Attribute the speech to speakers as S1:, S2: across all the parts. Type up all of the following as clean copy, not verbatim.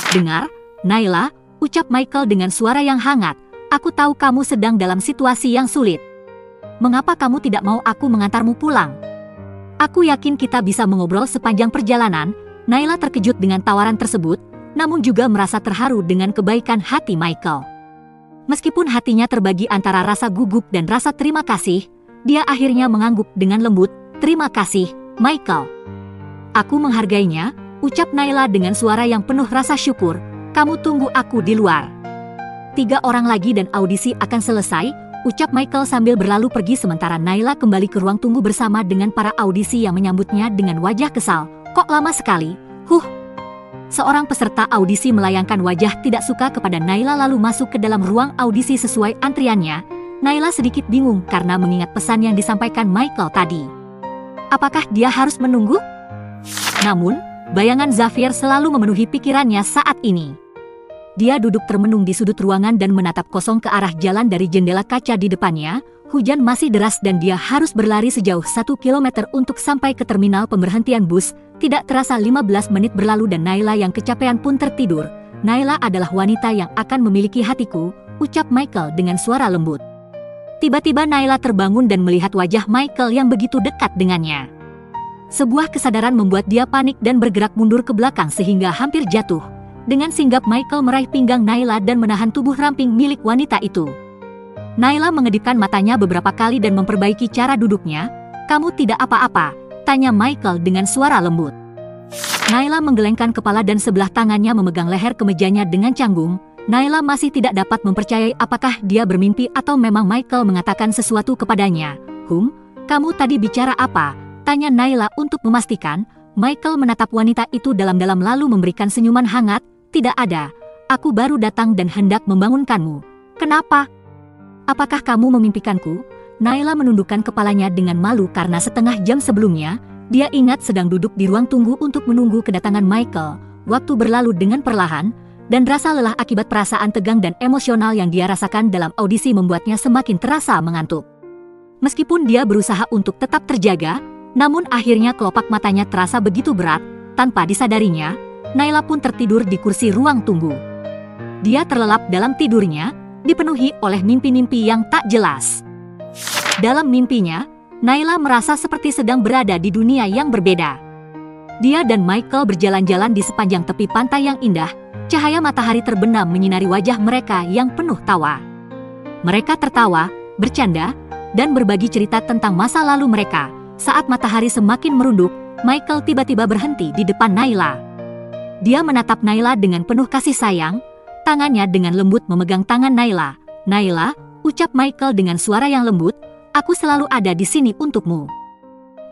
S1: "Dengar, Naila," ucap Michael dengan suara yang hangat, "aku tahu kamu sedang dalam situasi yang sulit. Mengapa kamu tidak mau aku mengantarmu pulang? Aku yakin kita bisa mengobrol sepanjang perjalanan." Naila terkejut dengan tawaran tersebut, namun juga merasa terharu dengan kebaikan hati Michael. Meskipun hatinya terbagi antara rasa gugup dan rasa terima kasih, dia akhirnya mengangguk dengan lembut, "Terima kasih, Michael. Aku menghargainya," ucap Naila dengan suara yang penuh rasa syukur. "Kamu tunggu aku di luar. 3 orang lagi dan audisi akan selesai," ucap Michael sambil berlalu pergi sementara Naila kembali ke ruang tunggu bersama dengan para audisi yang menyambutnya dengan wajah kesal. "Kok lama sekali? Seorang peserta audisi melayangkan wajah tidak suka kepada Naila lalu masuk ke dalam ruang audisi sesuai antriannya. Naila sedikit bingung karena mengingat pesan yang disampaikan Michael tadi. Apakah dia harus menunggu? Namun, bayangan Xavier selalu memenuhi pikirannya saat ini. Dia duduk termenung di sudut ruangan dan menatap kosong ke arah jalan dari jendela kaca di depannya. Hujan masih deras dan dia harus berlari sejauh 1 kilometer untuk sampai ke terminal pemberhentian bus. Tidak terasa 15 menit berlalu dan Naila yang kecapean pun tertidur. "Naila adalah wanita yang akan memiliki hatiku," ucap Michael dengan suara lembut. Tiba-tiba Naila terbangun dan melihat wajah Michael yang begitu dekat dengannya. Sebuah kesadaran membuat dia panik dan bergerak mundur ke belakang sehingga hampir jatuh. Dengan singgap Michael meraih pinggang Naila dan menahan tubuh ramping milik wanita itu. Naila mengedipkan matanya beberapa kali dan memperbaiki cara duduknya. "Kamu tidak apa-apa?" tanya Michael dengan suara lembut. Naila menggelengkan kepala dan sebelah tangannya memegang leher kemejanya dengan canggung. Naila masih tidak dapat mempercayai apakah dia bermimpi atau memang Michael mengatakan sesuatu kepadanya. Kamu tadi bicara apa?" tanya Naila untuk memastikan. Michael menatap wanita itu dalam-dalam lalu memberikan senyuman hangat. "Tidak ada. Aku baru datang dan hendak membangunkanmu." "Kenapa? Apakah kamu memimpikanku?" Naila menundukkan kepalanya dengan malu karena setengah jam sebelumnya, dia ingat sedang duduk di ruang tunggu untuk menunggu kedatangan Michael. Waktu berlalu dengan perlahan, dan rasa lelah akibat perasaan tegang dan emosional yang dia rasakan dalam audisi membuatnya semakin terasa mengantuk. Meskipun dia berusaha untuk tetap terjaga, namun akhirnya kelopak matanya terasa begitu berat. Tanpa disadarinya, Naila pun tertidur di kursi ruang tunggu. Dia terlelap dalam tidurnya, dipenuhi oleh mimpi-mimpi yang tak jelas. Dalam mimpinya, Naila merasa seperti sedang berada di dunia yang berbeda. Dia dan Michael berjalan-jalan di sepanjang tepi pantai yang indah. Cahaya matahari terbenam menyinari wajah mereka yang penuh tawa. Mereka tertawa, bercanda, dan berbagi cerita tentang masa lalu mereka. Saat matahari semakin merunduk, Michael tiba-tiba berhenti di depan Naila. Dia menatap Naila dengan penuh kasih sayang. Tangannya dengan lembut memegang tangan Naila. "Naila," ucap Michael dengan suara yang lembut, "aku selalu ada di sini untukmu.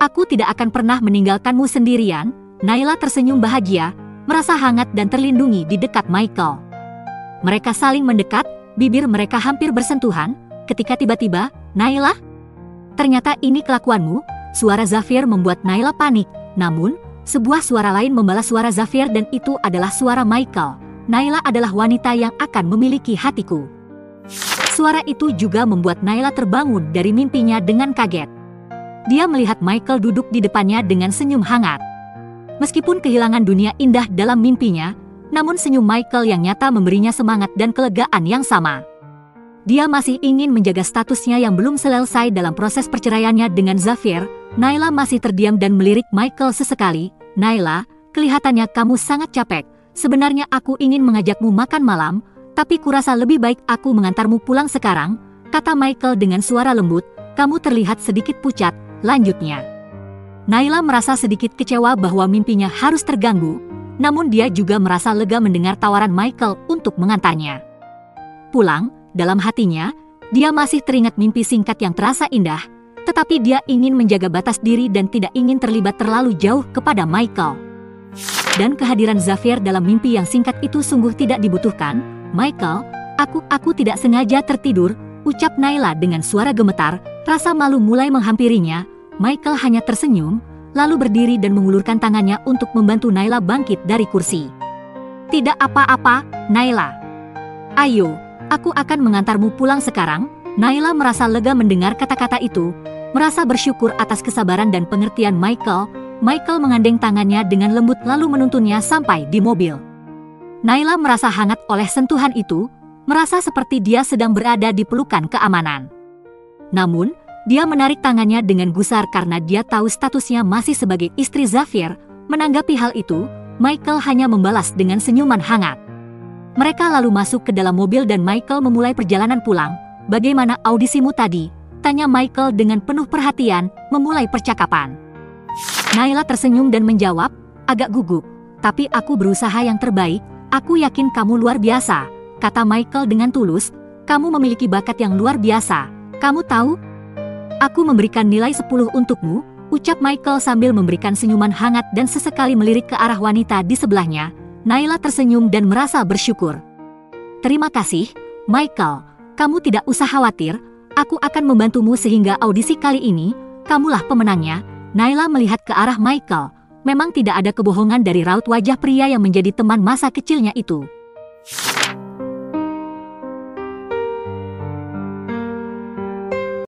S1: Aku tidak akan pernah meninggalkanmu sendirian." Naila tersenyum bahagia, merasa hangat dan terlindungi di dekat Michael. Mereka saling mendekat, bibir mereka hampir bersentuhan, ketika tiba-tiba, "Naila? Ternyata ini kelakuanmu?" Suara Xavier membuat Naila panik, namun, sebuah suara lain membalas suara Xavier dan itu adalah suara Michael. "Naila adalah wanita yang akan memiliki hatiku." Suara itu juga membuat Naila terbangun dari mimpinya dengan kaget. Dia melihat Michael duduk di depannya dengan senyum hangat. Meskipun kehilangan dunia indah dalam mimpinya, namun senyum Michael yang nyata memberinya semangat dan kelegaan yang sama. Dia masih ingin menjaga statusnya yang belum selesai dalam proses perceraiannya dengan Xavier. Naila masih terdiam dan melirik Michael sesekali. "Naila, kelihatannya kamu sangat capek. Sebenarnya aku ingin mengajakmu makan malam, tapi kurasa lebih baik aku mengantarmu pulang sekarang," kata Michael dengan suara lembut. "Kamu terlihat sedikit pucat," lanjutnya. Naila merasa sedikit kecewa bahwa mimpinya harus terganggu, namun dia juga merasa lega mendengar tawaran Michael untuk mengantarnya pulang. Dalam hatinya, dia masih teringat mimpi singkat yang terasa indah, tetapi dia ingin menjaga batas diri dan tidak ingin terlibat terlalu jauh kepada Michael. Dan kehadiran Xavier dalam mimpi yang singkat itu sungguh tidak dibutuhkan. "Michael, aku tidak sengaja tertidur," ucap Naila dengan suara gemetar. Rasa malu mulai menghampirinya. Michael hanya tersenyum, lalu berdiri dan mengulurkan tangannya untuk membantu Naila bangkit dari kursi. "Tidak apa-apa, Naila. Ayo, aku akan mengantarmu pulang sekarang." Naila merasa lega mendengar kata-kata itu, merasa bersyukur atas kesabaran dan pengertian Michael. Michael mengandeng tangannya dengan lembut lalu menuntunnya sampai di mobil. Naila merasa hangat oleh sentuhan itu, merasa seperti dia sedang berada di pelukan keamanan. Namun, dia menarik tangannya dengan gusar karena dia tahu statusnya masih sebagai istri Zafir. Menanggapi hal itu, Michael hanya membalas dengan senyuman hangat. Mereka lalu masuk ke dalam mobil dan Michael memulai perjalanan pulang. "Bagaimana audisimu tadi?" tanya Michael dengan penuh perhatian, memulai percakapan. Naila tersenyum dan menjawab, "Agak gugup, tapi aku berusaha yang terbaik. Aku yakin kamu luar biasa," kata Michael dengan tulus. "Kamu memiliki bakat yang luar biasa. Kamu tahu? Aku memberikan nilai 10 untukmu," ucap Michael sambil memberikan senyuman hangat dan sesekali melirik ke arah wanita di sebelahnya. Naila tersenyum dan merasa bersyukur. "Terima kasih, Michael. Kamu tidak usah khawatir. Aku akan membantumu sehingga audisi kali ini, kamulah pemenangnya." Naila melihat ke arah Michael. Memang tidak ada kebohongan dari raut wajah pria yang menjadi teman masa kecilnya itu.